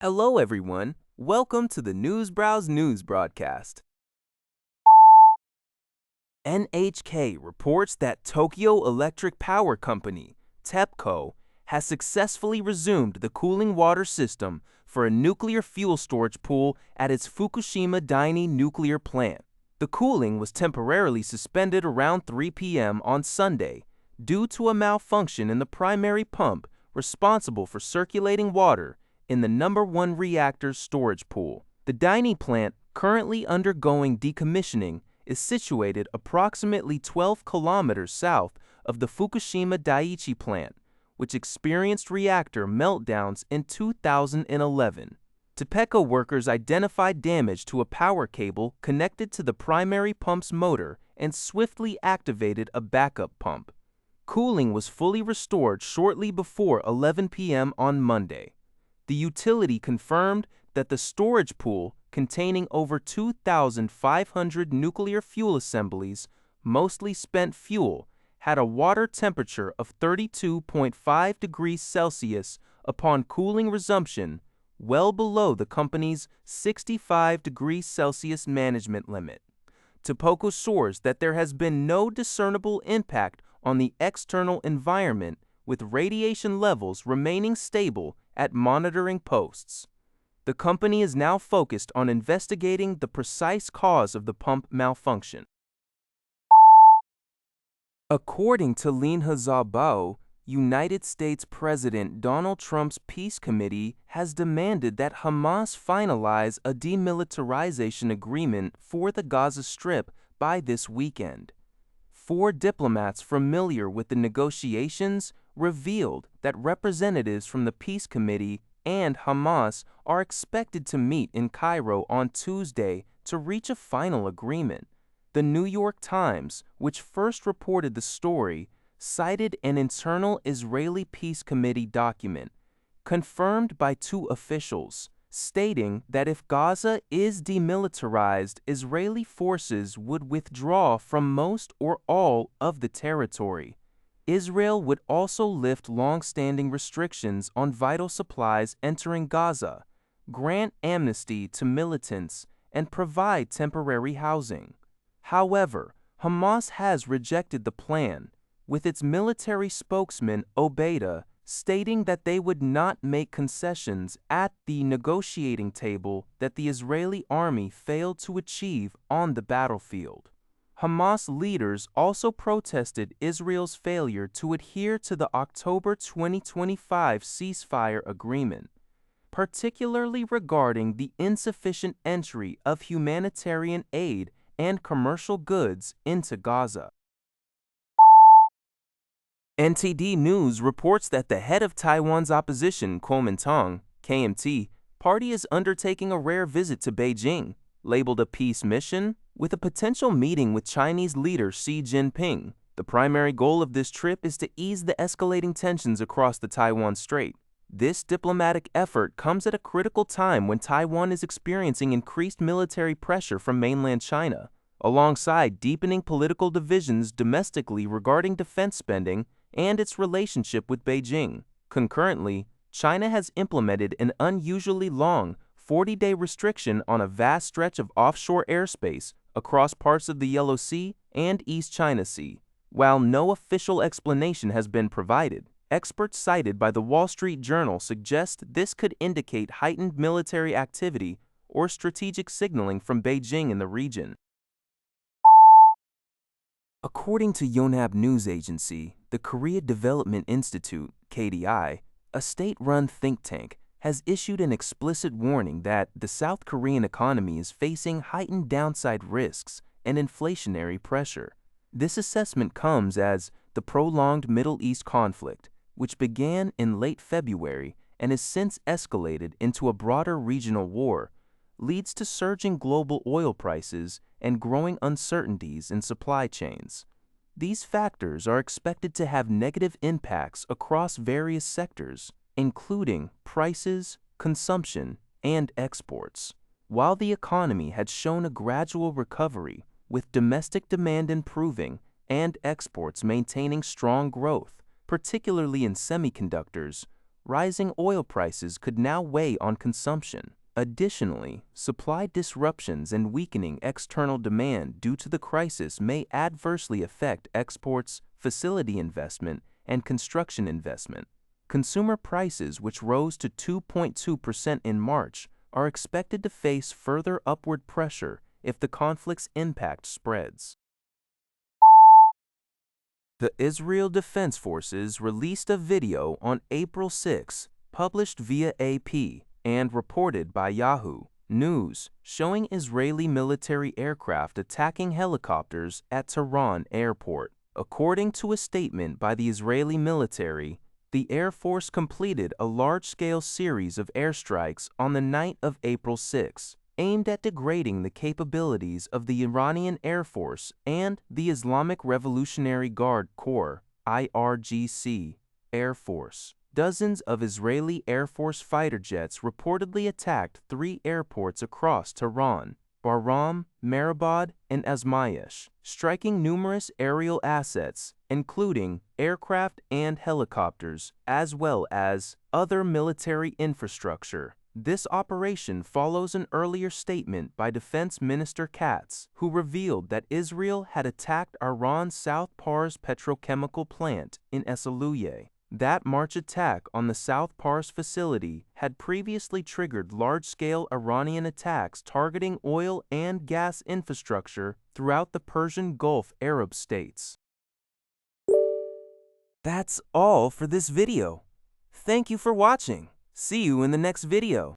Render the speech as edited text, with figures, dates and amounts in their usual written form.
Hello, everyone. Welcome to the Newsbrowse News broadcast. NHK reports that Tokyo Electric Power Company, TEPCO, has successfully resumed the cooling water system for a nuclear fuel storage pool at its Fukushima Daini nuclear plant. The cooling was temporarily suspended around 3 p.m. on Sunday due to a malfunction in the primary pump responsible for circulating water in the number 1 reactor's storage pool. The Daini plant, currently undergoing decommissioning, is situated approximately 12 kilometers south of the Fukushima Daiichi plant, which experienced reactor meltdowns in 2011. TEPCO workers identified damage to a power cable connected to the primary pump's motor and swiftly activated a backup pump. Cooling was fully restored shortly before 11 p.m. on Monday. The utility confirmed that the storage pool, containing over 2,500 nuclear fuel assemblies, mostly spent fuel, had a water temperature of 32.5 degrees Celsius upon cooling resumption, well below the company's 65 degrees Celsius management limit. TEPCO soars that there has been no discernible impact on the external environment, with radiation levels remaining stable at monitoring posts. The company is now focused on investigating the precise cause of the pump malfunction. According to Linha Zabao, United States President Donald Trump's Peace Committee has demanded that Hamas finalize a demilitarization agreement for the Gaza Strip by this weekend. 4 diplomats familiar with the negotiations revealed that representatives from the Peace Committee and Hamas are expected to meet in Cairo on Tuesday to reach a final agreement. The New York Times, which first reported the story, cited an internal Israeli Peace Committee document, confirmed by 2 officials, stating that if Gaza is demilitarized, Israeli forces would withdraw from most or all of the territory. Israel would also lift long-standing restrictions on vital supplies entering Gaza, grant amnesty to militants, and provide temporary housing. However, Hamas has rejected the plan, with its military spokesman Obeida stating that they would not make concessions at the negotiating table that the Israeli army failed to achieve on the battlefield. Hamas leaders also protested Israel's failure to adhere to the October 2025 ceasefire agreement, particularly regarding the insufficient entry of humanitarian aid and commercial goods into Gaza. NTD News reports that the head of Taiwan's opposition Kuomintang, KMT, party is undertaking a rare visit to Beijing, labeled a peace mission, with a potential meeting with Chinese leader Xi Jinping. The primary goal of this trip is to ease the escalating tensions across the Taiwan Strait. This diplomatic effort comes at a critical time when Taiwan is experiencing increased military pressure from mainland China, alongside deepening political divisions domestically regarding defense spending and its relationship with Beijing. Concurrently, China has implemented an unusually long 40-day restriction on a vast stretch of offshore airspace across parts of the Yellow Sea and East China Sea. While no official explanation has been provided, experts cited by the Wall Street Journal suggest this could indicate heightened military activity or strategic signaling from Beijing in the region. According to Yonhap News Agency, the Korea Development Institute, KDI, a state-run think tank, has issued an explicit warning that the South Korean economy is facing heightened downside risks and inflationary pressure. This assessment comes as the prolonged Middle East conflict, which began in late February and has since escalated into a broader regional war, leads to surging global oil prices and growing uncertainties in supply chains. These factors are expected to have negative impacts across various sectors, including prices, consumption, and exports. While the economy had shown a gradual recovery, with domestic demand improving and exports maintaining strong growth, particularly in semiconductors, rising oil prices could now weigh on consumption. Additionally, supply disruptions and weakening external demand due to the crisis may adversely affect exports, facility investment, and construction investment. Consumer prices, which rose to 2.2% in March, are expected to face further upward pressure if the conflict's impact spreads. The Israel Defense Forces released a video on April 6, published via AP and reported by Yahoo News, showing Israeli military aircraft attacking helicopters at Tehran airport. According to a statement by the Israeli military, the Air Force completed a large-scale series of airstrikes on the night of April 6, aimed at degrading the capabilities of the Iranian Air Force and the Islamic Revolutionary Guard Corps (IRGC) Air Force. Dozens of Israeli Air Force fighter jets reportedly attacked 3 airports across Tehran: Bahram, Mehrabad, and Azmayesh, striking numerous aerial assets, including aircraft and helicopters, as well as other military infrastructure. This operation follows an earlier statement by Defense Minister Katz, who revealed that Israel had attacked Iran's South Pars petrochemical plant in Esalouye. That March attack on the South Pars facility had previously triggered large-scale Iranian attacks targeting oil and gas infrastructure throughout the Persian Gulf Arab states. That's all for this video. Thank you for watching. See you in the next video.